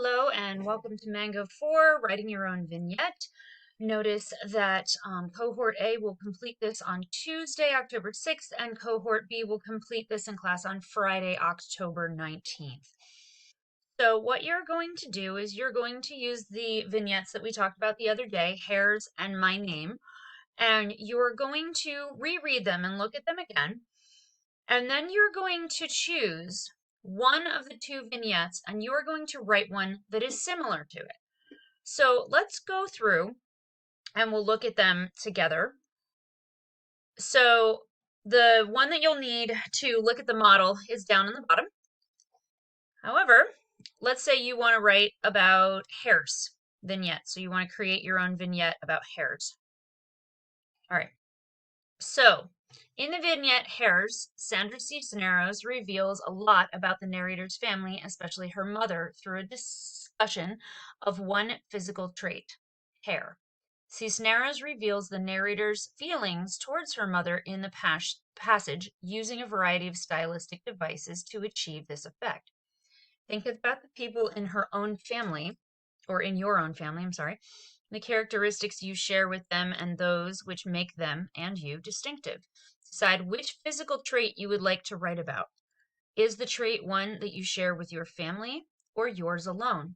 Hello and welcome to Mango 4, Writing Your Own Vignette. Notice that Cohort A will complete this on Tuesday, October 6th, and Cohort B will complete this in class on Friday, October 19th. So what you're going to do is you're going to use the vignettes that we talked about the other day, Hairs and My Name, and you're going to reread them and look at them again. And then you're going to choose one of the two vignettes and you're going to write one that is similar to it. So let's go through and we'll look at them together. So the one that you'll need to look at the model is down in the bottom. However, let's say you want to write about hairs vignette. So you want to create your own vignette about hairs. All right. So, in the vignette Hairs, Sandra Cisneros reveals a lot about the narrator's family, especially her mother, through a discussion of one physical trait, hair. Cisneros reveals the narrator's feelings towards her mother in the passage using a variety of stylistic devices to achieve this effect. Think about the people in her own family, or in your own family, I'm sorry, the characteristics you share with them and those which make them and you distinctive. Decide which physical trait you would like to write about. Is the trait one that you share with your family or yours alone?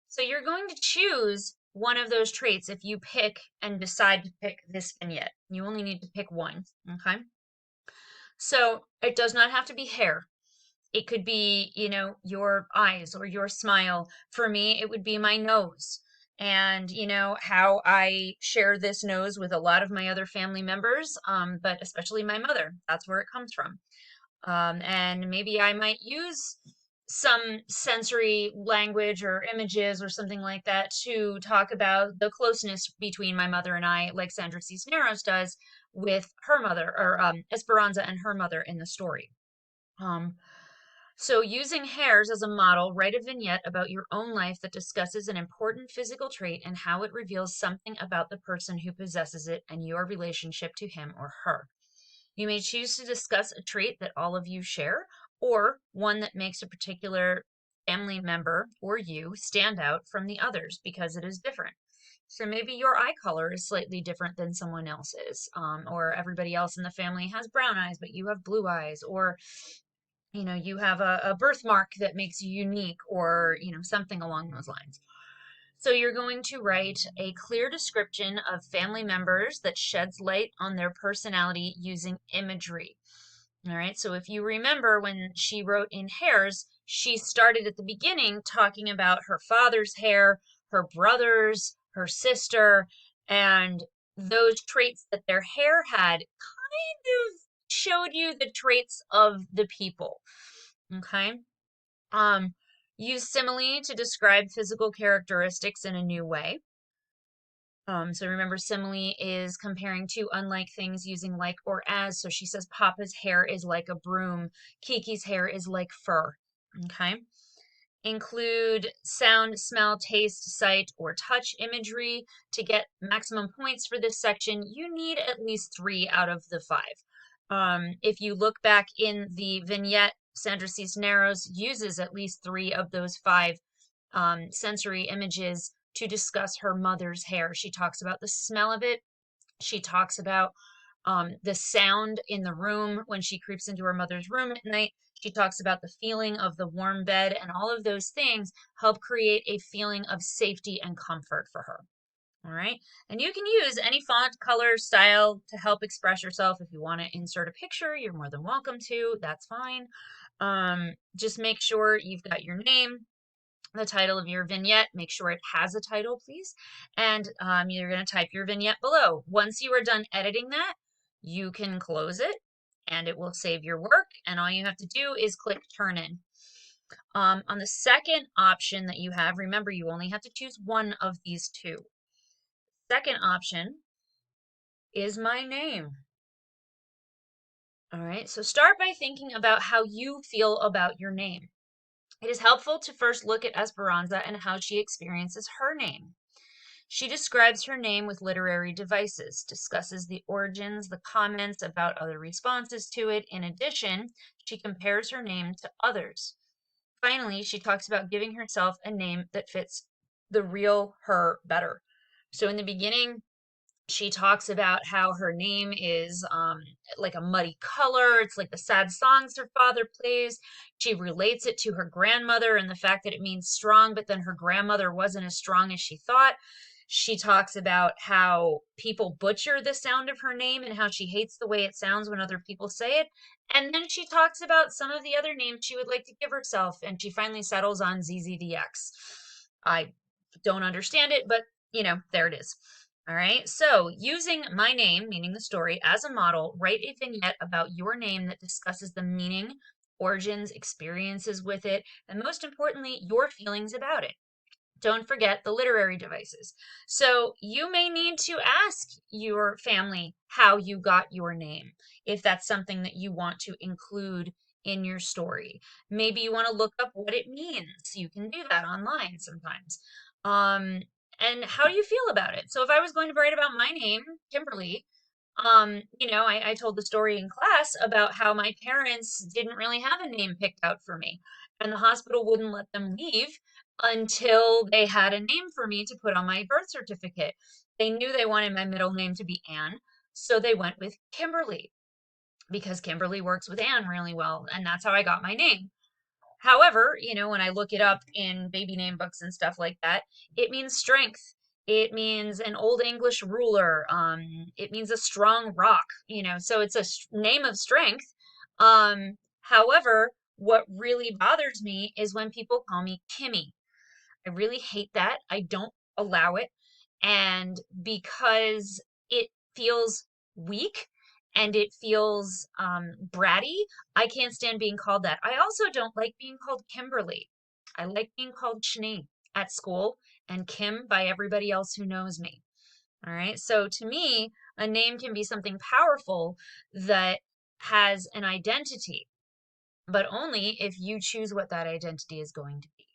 So you're going to choose one of those traits if you pick and decide to pick this vignette. You only need to pick one, okay? So it does not have to be hair. It could be, your eyes or your smile. For me, it would be my nose. And, how I share this nose with a lot of my other family members, but especially my mother. That's where it comes from. And maybe I might use some sensory language or images or something like that to talk about the closeness between my mother and I, like Sandra Cisneros does with her mother, or Esperanza and her mother in the story. So, using hairs as a model, write a vignette about your own life that discusses an important physical trait and how it reveals something about the person who possesses it and your relationship to him or her. You may choose to discuss a trait that all of you share, or one that makes a particular family member or you stand out from the others because it is different. So maybe your eye color is slightly different than someone else's, or everybody else in the family has brown eyes, but you have blue eyes, or you have a birthmark that makes you unique, or something along those lines. So you're going to write a clear description of family members that sheds light on their personality using imagery. All right, so if you remember when she wrote in Hairs, she started at the beginning talking about her father's hair, her brother's, her sister, and those traits that their hair had kind of showed you the traits of the people. Okay. Um, use simile to describe physical characteristics in a new way. So remember, simile is comparing two unlike things using like or as. So she says Papa's hair is like a broom. Kiki's hair is like fur. Okay. Include sound, smell, taste, sight, or touch imagery. To get maximum points for this section, you need at least 3 out of the 5. If you look back in the vignette, Sandra Cisneros uses at least 3 of those 5 sensory images to discuss her mother's hair. She talks about the smell of it. She talks about the sound in the room when she creeps into her mother's room at night. She talks about the feeling of the warm bed, and all of those things help create a feeling of safety and comfort for her. All right. And you can use any font, color, style to help express yourself. If you want to insert a picture, you're more than welcome to. That's fine. Just make sure you've got your name, the title of your vignette. Make sure it has a title, please. And you're going to type your vignette below. Once you are done editing that, you can close it and it will save your work. And all you have to do is click Turn In. On the second option that you have, remember you only have to choose one of these two. Second option is My Name. All right, so start by thinking about how you feel about your name. It is helpful to first look at Esperanza and how she experiences her name. She describes her name with literary devices, discusses the origins, the comments about other responses to it. In addition, she compares her name to others. Finally, she talks about giving herself a name that fits the real her better. So in the beginning, she talks about how her name is like a muddy color. It's like the sad songs her father plays. She relates it to her grandmother and the fact that it means strong, but then her grandmother wasn't as strong as she thought. She talks about how people butcher the sound of her name and how she hates the way it sounds when other people say it. And then she talks about some of the other names she would like to give herself, and she finally settles on ZZDX. I don't understand it, but there it is. All right, so using my name, meaning the story, as a model, write a vignette about your name that discusses the meaning, origins, experiences with it, and most importantly, your feelings about it. Don't forget the literary devices. So you may need to ask your family how you got your name, if that's something that you want to include in your story. Maybe you want to look up what it means. You can do that online sometimes. And how do you feel about it? So if I was going to write about my name, Kimberly, I told the story in class about how my parents didn't really have a name picked out for me, and the hospital wouldn't let them leave until they had a name for me to put on my birth certificate. They knew they wanted my middle name to be Anne, so they went with Kimberly because Kimberly works with Anne really well, and that's how I got my name. However, when I look it up in baby name books and stuff like that, it means strength. It means an old English ruler. It means a strong rock, so it's a name of strength. However, what really bothers me is when people call me Kimmy. I really hate that. I don't allow it. And because it feels weak and it feels bratty, I can't stand being called that. I also don't like being called Kimberly. I like being called Shanae at school and Kim by everybody else who knows me. All right. So to me, a name can be something powerful that has an identity, but only if you choose what that identity is going to be.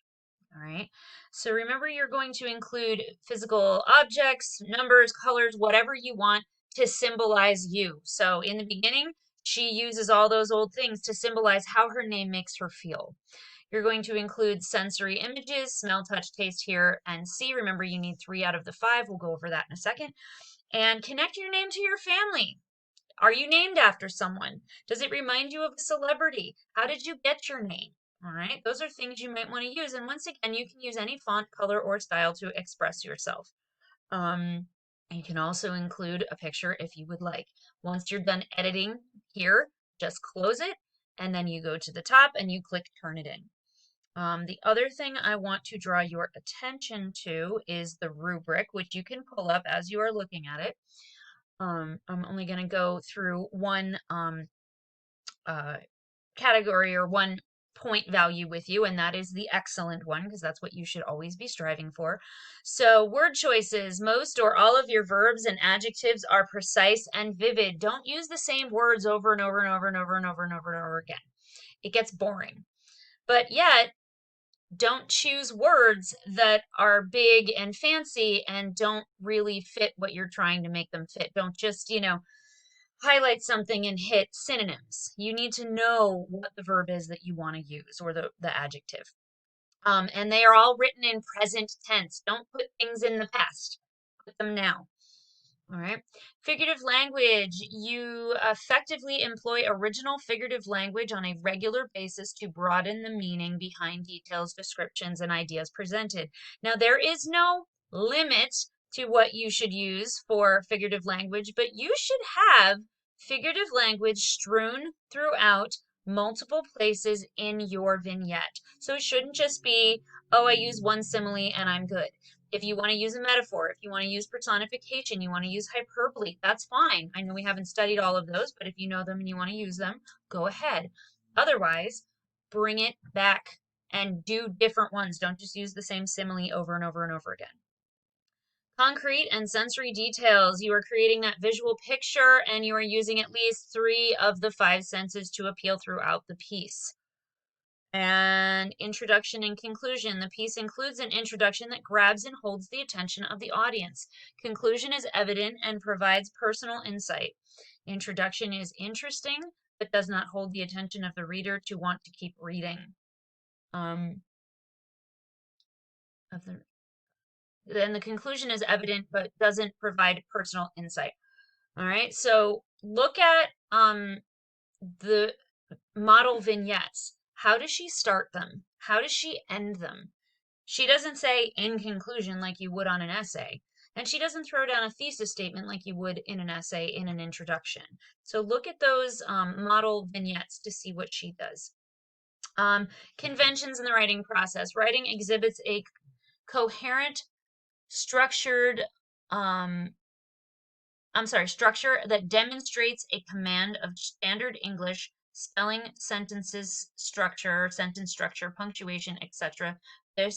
All right. So remember, you're going to include physical objects, numbers, colors, whatever you want to symbolize you. So in the beginning, she uses all those old things to symbolize how her name makes her feel. You're going to include sensory images, smell, touch, taste, hear, and see. Remember, you need 3 out of the 5. We'll go over that in a second. And connect your name to your family. Are you named after someone? Does it remind you of a celebrity? How did you get your name? All right, those are things you might want to use. And once again, you can use any font, color, or style to express yourself. You can also include a picture if you would like. Once you're done editing here, just close it, and then you go to the top and you click Turn It In. The other thing I want to draw your attention to is the rubric, which you can pull up as you are looking at it. I'm only going to go through one category or one point value with you, and that is the excellent one, because that's what you should always be striving for. So, word choices. Most or all of your verbs and adjectives are precise and vivid. Don't use the same words over and over and over and over and over and over and over again. It gets boring. But yet, don't choose words that are big and fancy and don't really fit what you're trying to make them fit. Don't just, highlight something and hit synonyms. You need to know what the verb is that you want to use, or the adjective. And they are all written in present tense. Don't put things in the past. Put them now. All right. Figurative language. You effectively employ original figurative language on a regular basis to broaden the meaning behind details, descriptions, and ideas presented. Now, there is no limit to what you should use for figurative language, but you should have figurative language strewn throughout multiple places in your vignette. So it shouldn't just be, oh, I use one simile and I'm good. If you want to use a metaphor, if you want to use personification, you want to use hyperbole, that's fine. I know we haven't studied all of those, but if you know them and you want to use them, go ahead. Otherwise, bring it back and do different ones. Don't just use the same simile over and over and over again. Concrete and sensory details. You are creating that visual picture and you are using at least 3 of the 5 senses to appeal throughout the piece. And introduction and conclusion. The piece includes an introduction that grabs and holds the attention of the audience. Conclusion is evident and provides personal insight. Introduction is interesting, but does not hold the attention of the reader to want to keep reading. of the then the conclusion is evident but doesn't provide personal insight. All right, so look at the model vignettes. How does she start them? How does she end them? She doesn't say in conclusion like you would on an essay. And she doesn't throw down a thesis statement like you would in an essay in an introduction. So look at those model vignettes to see what she does. Conventions in the writing process. Writing exhibits a coherent, structured, structure that demonstrates a command of standard English, spelling, sentences structure, sentence structure, punctuation, etc. There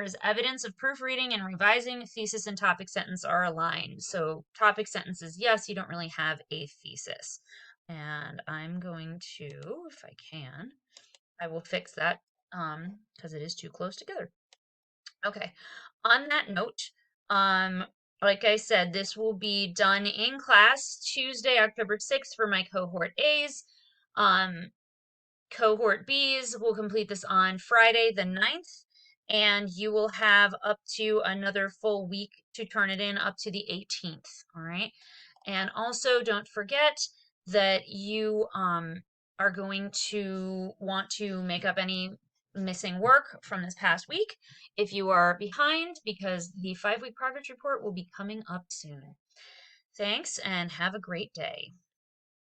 is evidence of proofreading and revising. Thesis and topic sentence are aligned. So topic sentences, yes, you don't really have a thesis. And I'm going to, if I can, I will fix that because it is too close together. Okay. On that note, like I said, this will be done in class Tuesday, October 6th for my cohort A's. Cohort B's will complete this on Friday the 9th, and you will have up to another full week to turn it in up to the 18th. All right. And also don't forget that you are going to want to make up any missing work from this past week if you are behind, because the 5-week progress report will be coming up soon. Thanks and have a great day.